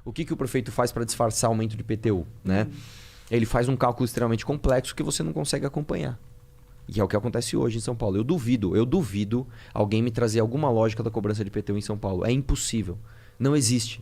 O que o prefeito faz para disfarçar aumento de IPTU, né? Ele faz um cálculo extremamente complexo que você não consegue acompanhar. E é o que acontece hoje em São Paulo. Eu duvido alguém me trazer alguma lógica da cobrança de IPTU em São Paulo. É impossível. Não existe.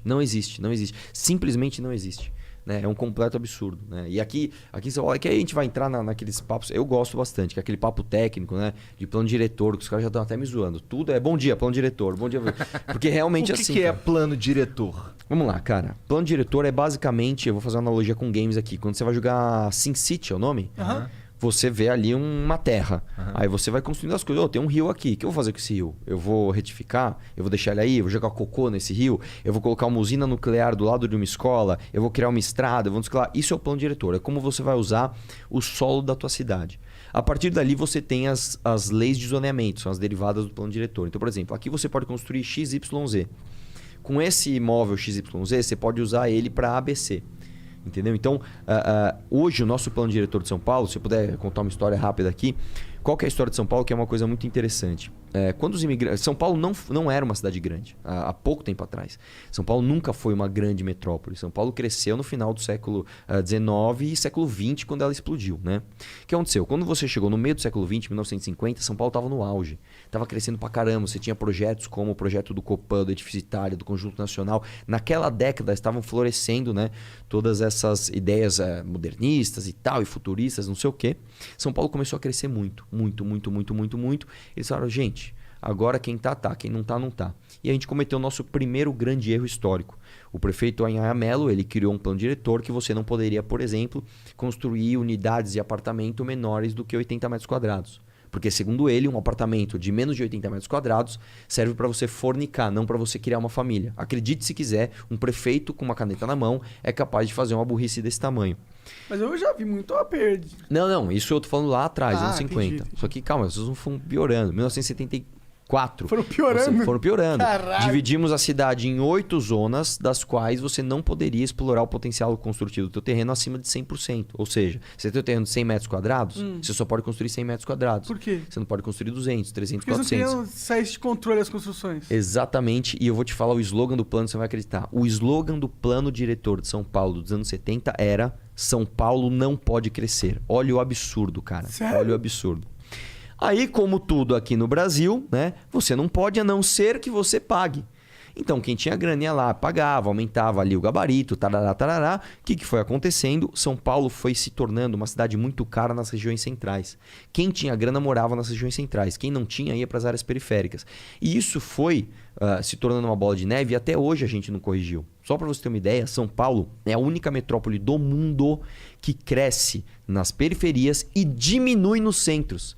Simplesmente não existe. Né? É um completo absurdo. Né? E aqui em São Paulo, é que aí a gente vai entrar naqueles papos, eu gosto bastante, que é aquele papo técnico, né? De plano diretor, que os caras já estão até me zoando. Tudo é bom dia, plano diretor, bom dia. Porque realmente o que é cara, plano diretor? Vamos lá, cara. Plano diretor é basicamente, eu vou fazer uma analogia com games aqui. Quando você vai jogar SimCity, é o nome? Você vê ali uma terra. Aí você vai construindo as coisas. Tem um rio aqui. O que eu vou fazer com esse rio? Eu vou retificar? Eu vou deixar ele aí? Eu vou jogar cocô nesse rio? Eu vou colocar uma usina nuclear do lado de uma escola? Eu vou criar uma estrada? Eu vou descolar. Isso é o plano diretor. É como você vai usar o solo da tua cidade. A partir dali você tem as leis de zoneamento. São as derivadas do plano diretor. Então, por exemplo, aqui você pode construir XYZ. Com esse imóvel XYZ, você pode usar ele para ABC. Entendeu? Então, hoje o nosso plano diretor de São Paulo, se eu puder contar uma história rápida aqui, qual que é a história de São Paulo, que é uma coisa muito interessante. Quando os imigrantes... São Paulo não era uma cidade grande, há pouco tempo atrás. São Paulo nunca foi uma grande metrópole. São Paulo cresceu no final do século XIX e século XX, quando ela explodiu. Né? O que aconteceu? Quando você chegou no meio do século XX, 1950, São Paulo estava no auge. Estava crescendo pra caramba. Você tinha projetos como o projeto do Copan, do Edifício Itália, do Conjunto Nacional. Naquela década estavam florescendo, né, todas essas ideias modernistas e tal, e futuristas, não sei o quê. São Paulo começou a crescer muito. Eles falaram, gente, agora quem tá, quem não tá, não tá. E a gente cometeu o nosso primeiro grande erro histórico. O prefeito Anhaya Mello, ele criou um plano diretor que você não poderia, por exemplo, construir unidades de apartamento menores do que 80 metros quadrados. Porque, segundo ele, um apartamento de menos de 80 metros quadrados serve para você fornicar, não para você criar uma família. Acredite se quiser, um prefeito com uma caneta na mão é capaz de fazer uma burrice desse tamanho. Mas eu já vi muito a perda. Não, isso eu tô falando lá atrás, anos 50. Entendi. Só que, calma, vocês não foram piorando. 1974. Foram piorando. Caralho. Dividimos a cidade em 8 zonas, das quais você não poderia explorar o potencial construtivo do teu terreno acima de 100%. Ou seja, você tem o terreno de 100 metros quadrados, você só pode construir 100 metros quadrados. Por quê? Você não pode construir 200, 300, Porque 400. não sair de controle as construções. Exatamente. E eu vou te falar o slogan do plano, você vai acreditar. O slogan do plano diretor de São Paulo dos anos 70 era: São Paulo não pode crescer. Olha o absurdo, cara. Sério? Olha o absurdo. Aí, como tudo aqui no Brasil, né, você não pode a não ser que você pague. Então, quem tinha grana ia lá, pagava, aumentava ali o gabarito, tarará. O que foi acontecendo? São Paulo foi se tornando uma cidade muito cara nas regiões centrais. Quem tinha grana morava nas regiões centrais. Quem não tinha ia para as áreas periféricas. E isso foi se tornando uma bola de neve e até hoje a gente não corrigiu. Só para você ter uma ideia, São Paulo é a única metrópole do mundo que cresce nas periferias e diminui nos centros.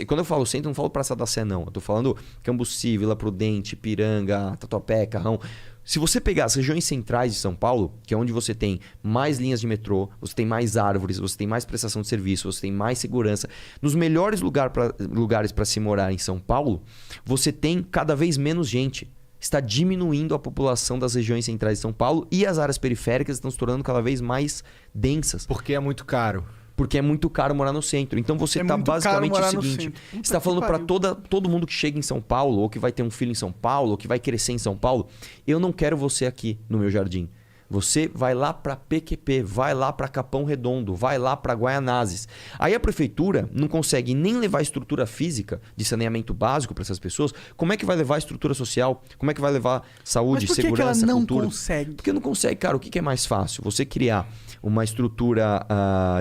Quando eu falo centro, eu não falo Praça da Sé, não. Eu tô falando Cambuci, Vila Prudente, Piranga, Tatuapé, Carrão. Se você pegar as regiões centrais de São Paulo, que é onde você tem mais linhas de metrô, você tem mais árvores, você tem mais prestação de serviço, você tem mais segurança, nos melhores lugares para se morar em São Paulo, você tem cada vez menos gente. Está diminuindo a população das regiões centrais de São Paulo e as áreas periféricas estão se tornando cada vez mais densas. Porque é muito caro. Porque é muito caro morar no centro. Então você está basicamente o seguinte: você está falando para todo mundo que chega em São Paulo, ou que vai ter um filho em São Paulo, ou que vai crescer em São Paulo, eu não quero você aqui no meu jardim. Você vai lá para PQP, vai lá para Capão Redondo, vai lá para Guaianazes. Aí a prefeitura não consegue nem levar estrutura física de saneamento básico para essas pessoas. Como é que vai levar estrutura social? Como é que vai levar saúde, segurança, cultura? Mas por que ela não consegue? Porque não consegue, cara. O que é mais fácil? Você criar uma estrutura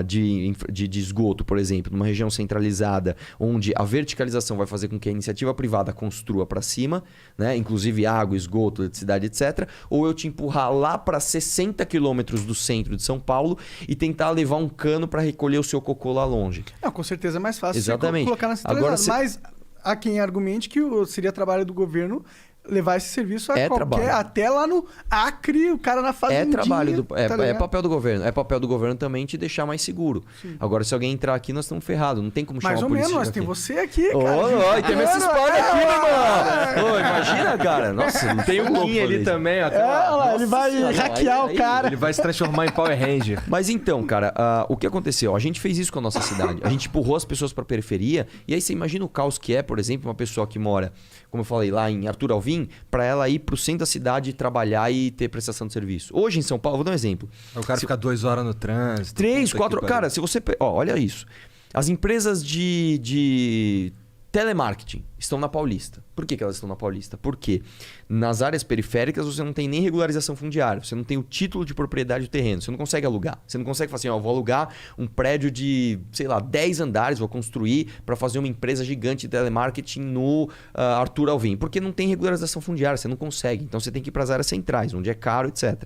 de esgoto, por exemplo, numa região centralizada, onde a verticalização vai fazer com que a iniciativa privada construa para cima, né? Inclusive água, esgoto, eletricidade, etc. Ou eu te empurrar lá para 60 quilômetros do centro de São Paulo e tentar levar um cano para recolher o seu cocô lá longe. Não, com certeza é mais fácil Exatamente. Você colocar na centralizada. Agora, mas há quem argumente que seria trabalho do governo levar esse serviço até lá no Acre, o cara na fazendinha. É papel do governo. É papel do governo também te deixar mais seguro. Sim. Agora, se alguém entrar aqui, nós estamos ferrados. Não tem como chamar a polícia. Mais ou menos, nós tem você aqui, cara. Tem esse spoiler aqui, meu irmão. Imagina, cara. Nossa, não tem um Kim ali também. Ele vai hackear o cara. Ele vai se transformar em Power Ranger. Mas então, cara, o que aconteceu? A gente fez isso com a nossa cidade. A gente empurrou as pessoas para a periferia. E aí você imagina o caos que é, por exemplo, uma pessoa que mora, como eu falei, lá em Arthur Alvim, Alvim para ela ir pro centro da cidade trabalhar e ter prestação de serviço. Hoje em São Paulo, vou dar um exemplo. O cara fica 2 horas no trânsito. 3, 4... Cara, se você... olha isso. As empresas de telemarketing estão na Paulista. Por que elas estão na Paulista? Porque nas áreas periféricas você não tem nem regularização fundiária, você não tem o título de propriedade do terreno, você não consegue alugar. Você não consegue falar assim, vou alugar um prédio de, 10 andares, vou construir para fazer uma empresa gigante de telemarketing no Arthur Alvim. Porque não tem regularização fundiária, você não consegue. Então você tem que ir para as áreas centrais, onde é caro, etc.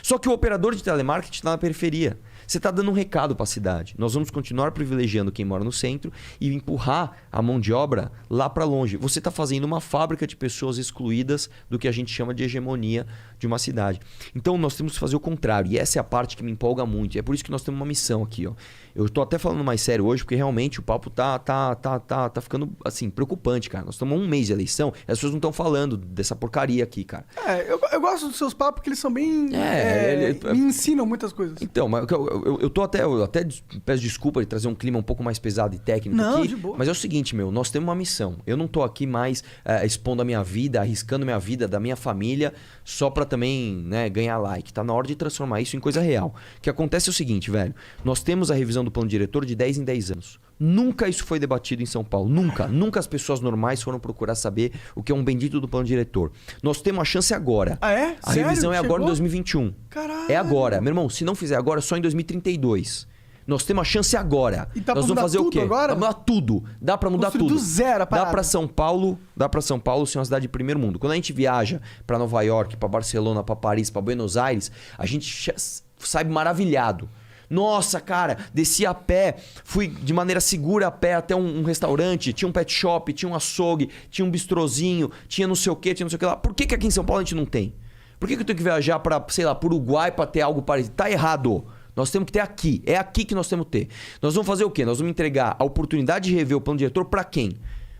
Só que o operador de telemarketing está na periferia. Você está dando um recado para a cidade. Nós vamos continuar privilegiando quem mora no centro e empurrar a mão de obra lá para longe. Você está fazendo uma fábrica de pessoas excluídas do que a gente chama de hegemonia de uma cidade. Então nós temos que fazer o contrário. E essa é a parte que me empolga muito. E é por isso que nós temos uma missão aqui. Ó. Eu estou até falando mais sério hoje, porque realmente o papo tá ficando assim, preocupante, cara. Nós estamos há um mês de eleição e as pessoas não estão falando dessa porcaria aqui, cara. Eu gosto dos seus papos porque eles são bem... me ensinam muitas coisas. Então, mas eu até peço desculpa de trazer um clima um pouco mais pesado e técnico aqui. De boa. Mas é o seguinte, nós temos uma missão. Eu não tô aqui mais expondo a minha vida, arriscando minha vida da minha família só pra também ganhar like. Tá na hora de transformar isso em coisa real. O que acontece é o seguinte, velho. Nós temos a revisão do plano diretor de 10 em 10 anos. Nunca isso foi debatido em São Paulo. Nunca. Nunca as pessoas normais foram procurar saber o que é um bendito do plano diretor. Nós temos a chance agora. Ah, é? A revisão é agora em 2021. Caralho. É agora. Meu irmão, se não fizer agora, só em 2032. Nós temos a chance agora. E tá Nós vamos fazer o quê? Agora? Dá pra mudar tudo. Dá pra mudar tudo. Do zero, dá pra São Paulo ser uma cidade de primeiro mundo. Quando a gente viaja pra Nova York, pra Barcelona, pra Paris, pra Buenos Aires, a gente sai maravilhado. Nossa, cara, desci a pé, fui de maneira segura a pé até um restaurante, tinha um pet shop, tinha um açougue, tinha um bistrozinho, tinha não sei o que lá. Por que aqui em São Paulo a gente não tem? Por que eu tenho que viajar pra, pro Uruguai pra ter algo parecido? Tá errado. Nós temos que ter aqui. É aqui que nós temos que ter. Nós vamos fazer o quê? Nós vamos entregar a oportunidade de rever o plano diretor pra quem?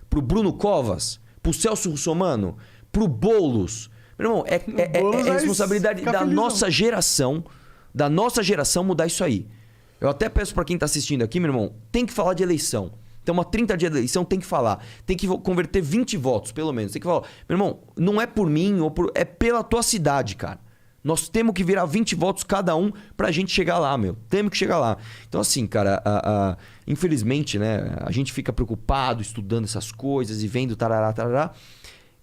Pro Bruno Covas? Pro Celso Russomano? Pro Boulos? Meu irmão, é responsabilidade da nossa geração mudar isso aí. Eu até peço pra quem tá assistindo aqui, meu irmão, tem que falar de eleição. Então, uma 30 dias de eleição tem que falar. Tem que converter 20 votos, pelo menos. Tem que falar, meu irmão, não é por mim, é pela tua cidade, cara. Nós temos que virar 20 votos cada um pra gente chegar lá, meu. Temos que chegar lá. Então, assim, cara, infelizmente, a gente fica preocupado estudando essas coisas e vendo tarará.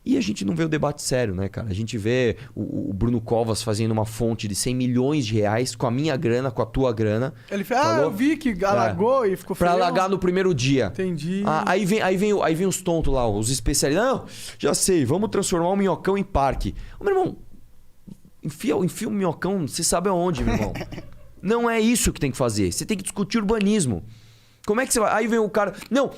E a gente não vê o debate sério, né, cara? A gente vê o Bruno Covas fazendo uma fonte de 100 milhões de reais com a minha grana, com a tua grana. Ele fala, eu vi que alagou e ficou feio. Pra alagar no primeiro dia. Entendi. Aí vem os tontos lá, os especialistas. Não, já sei, vamos transformar o Minhocão em parque. Meu irmão, enfia o Minhocão, você sabe aonde, meu irmão. Não é isso que tem que fazer. Você tem que discutir urbanismo. Como é que você vai? Aí vem o cara... Não,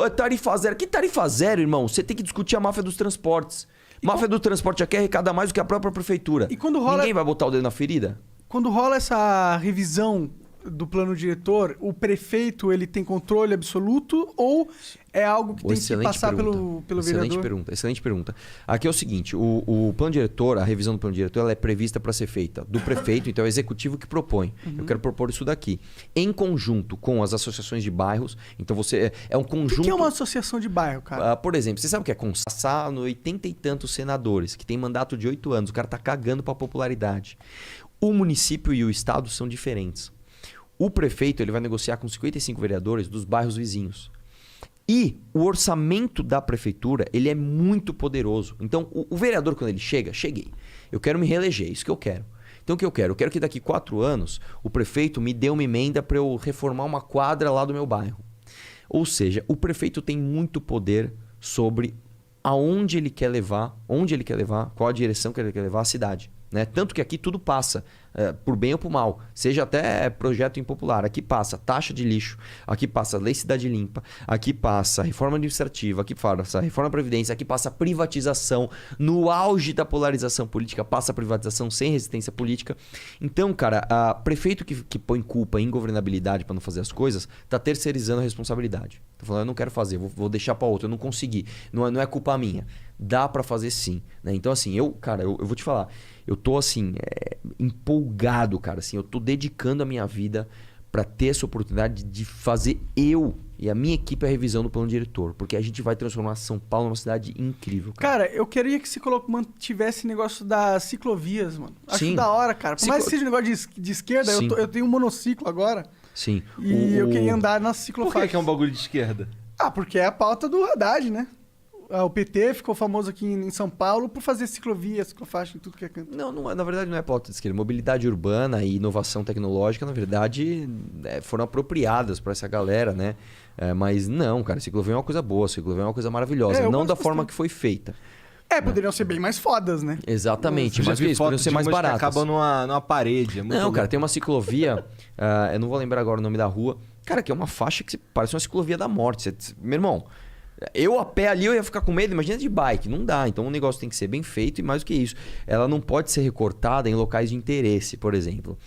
é tarifa zero. Que tarifa zero, irmão? Você tem que discutir a máfia dos transportes. Máfia do transporte já quer arrecadar mais do que a própria prefeitura. E quando rola... Ninguém vai botar o dedo na ferida? Quando rola essa revisão do plano diretor, o prefeito ele tem controle absoluto ou é algo que tem que passar pelo vereador? Excelente pergunta. Aqui é o seguinte, o plano diretor, a revisão do plano diretor, ela é prevista para ser feita do prefeito, então é o executivo que propõe. Eu quero propor isso daqui. Em conjunto com as associações de bairros, então você é um conjunto... O que é uma associação de bairro, cara? Por exemplo, você sabe o que é Consassa no 80 e tantos senadores, que tem mandato de 8 anos, o cara tá cagando para popularidade. O município e o estado são diferentes. O prefeito ele vai negociar com 55 vereadores dos bairros vizinhos. E o orçamento da prefeitura ele é muito poderoso. Então, o vereador, quando ele cheguei. Eu quero me reeleger, isso que eu quero. Então, o que eu quero? Eu quero que daqui 4 anos o prefeito me dê uma emenda para eu reformar uma quadra lá do meu bairro. Ou seja, o prefeito tem muito poder sobre aonde ele quer levar, qual a direção que ele quer levar a cidade. Tanto que aqui tudo passa, por bem ou por mal. Seja até projeto impopular. Aqui passa taxa de lixo, aqui passa lei cidade limpa, aqui passa reforma administrativa, aqui passa reforma da Previdência, aqui passa privatização. No auge da polarização política, passa privatização sem resistência política. Então, cara, prefeito que põe culpa em governabilidade para não fazer as coisas, tá terceirizando a responsabilidade. Tá falando, eu não quero fazer, vou deixar para outro, eu não consegui. Não é culpa minha. Dá para fazer sim. Então, assim, eu vou te falar, eu tô assim, empolgado, cara. Assim, eu tô dedicando a minha vida para ter essa oportunidade de fazer eu e a minha equipe é a revisão do plano diretor, porque a gente vai transformar São Paulo numa cidade incrível. Cara, eu queria que mantivesse negócio das ciclovias, mano. Acho Sim. Da hora, cara. Por mais que seja um negócio de esquerda, eu tenho um monociclo agora. Sim. E eu queria andar nas ciclofaixas. Por que é um bagulho de esquerda? Porque é a pauta do Haddad, né? O PT ficou famoso aqui em São Paulo por fazer ciclovia, ciclofaixa em tudo que é canto. Não, na verdade não é pauta de esquerda. Mobilidade urbana e inovação tecnológica, na verdade, foram apropriadas para essa galera, né? Mas não, cara, ciclovia é uma coisa boa, ciclovia é uma coisa maravilhosa. Não da forma que foi feita. Poderiam ser bem mais fodas, né? Exatamente, mas isso, poderiam ser mais baratas. Acaba numa parede. Não, cara, tem uma ciclovia, eu não vou lembrar agora o nome da rua, cara, que é uma faixa que parece uma ciclovia da morte. Meu irmão, eu a pé ali eu ia ficar com medo, imagina de bike, não dá. Então o negócio tem que ser bem feito e mais do que isso, ela não pode ser recortada em locais de interesse, por exemplo.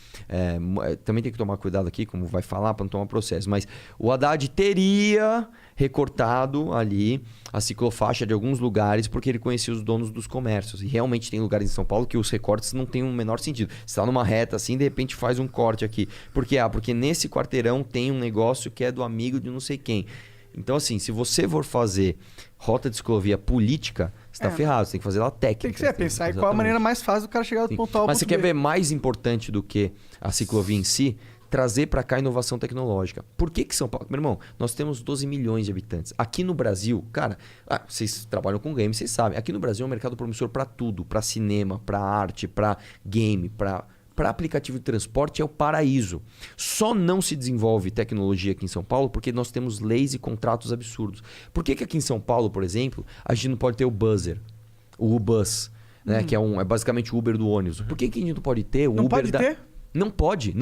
Também tem que tomar cuidado aqui, como vai falar, para não tomar processo. Mas o Haddad teria recortado ali a ciclofaixa de alguns lugares porque ele conhecia os donos dos comércios. E realmente tem lugares em São Paulo que os recortes não têm o menor sentido. Você está numa reta assim, de repente faz um corte aqui. Por quê? Porque nesse quarteirão tem um negócio que é do amigo de não sei quem. Então, assim, se você for fazer rota de ciclovia política, você tá ferrado. Você tem que fazer ela técnica. Tem que ser, pensar em qual a maneira mais fácil do cara chegar do ponto A ao ponto B. Mas você quer ver mais importante do que a ciclovia em si? Trazer para cá inovação tecnológica. Por que São Paulo? Meu irmão, nós temos 12 milhões de habitantes. Aqui no Brasil, cara, vocês trabalham com game, vocês sabem. Aqui no Brasil é um mercado promissor para tudo. Para cinema, para arte, para game, para aplicativo de transporte é o paraíso. Só não se desenvolve tecnologia aqui em São Paulo porque nós temos leis e contratos absurdos. Por que aqui em São Paulo, por exemplo, a gente não pode ter o buzzer, o U-Bus, né? Que é basicamente o Uber do ônibus. Por que a gente não pode ter o não Uber pode ter? Não pode.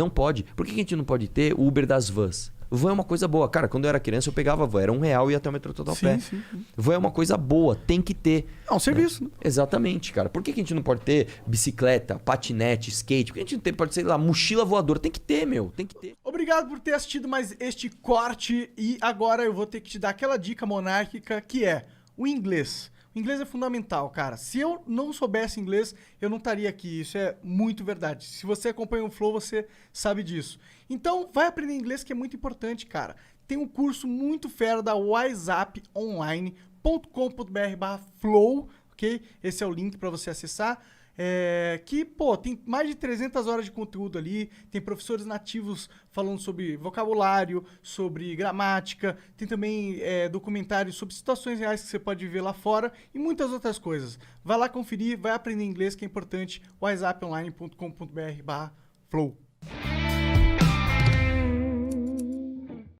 Por que a gente não pode ter o Uber das vans? Van é uma coisa boa. Cara, quando eu era criança eu pegava a van, era R$1 e ia até o metrô todo a pé. Sim. Van é uma coisa boa, tem que ter. É um serviço, né? Exatamente, cara. Por que a gente não pode ter bicicleta, patinete, skate? Por que a gente não pode, sei lá, mochila voadora? Tem que ter, meu. Tem que ter. Obrigado por ter assistido mais este corte. E agora eu vou ter que te dar aquela dica monárquica que é o inglês. O inglês é fundamental, cara. Se eu não soubesse inglês, eu não estaria aqui. Isso é muito verdade. Se você acompanha o Flow, você sabe disso. Então, vai aprender inglês, que é muito importante, cara. Tem um curso muito fera da wiseuponline.com.br/flow, ok? Esse é o link para você acessar. Tem mais de 300 horas de conteúdo ali, tem professores nativos falando sobre vocabulário, sobre gramática, tem também documentários sobre situações reais que você pode viver lá fora e muitas outras coisas. Vai lá conferir, vai aprender inglês, que é importante, wiseuponline.com.br/flow.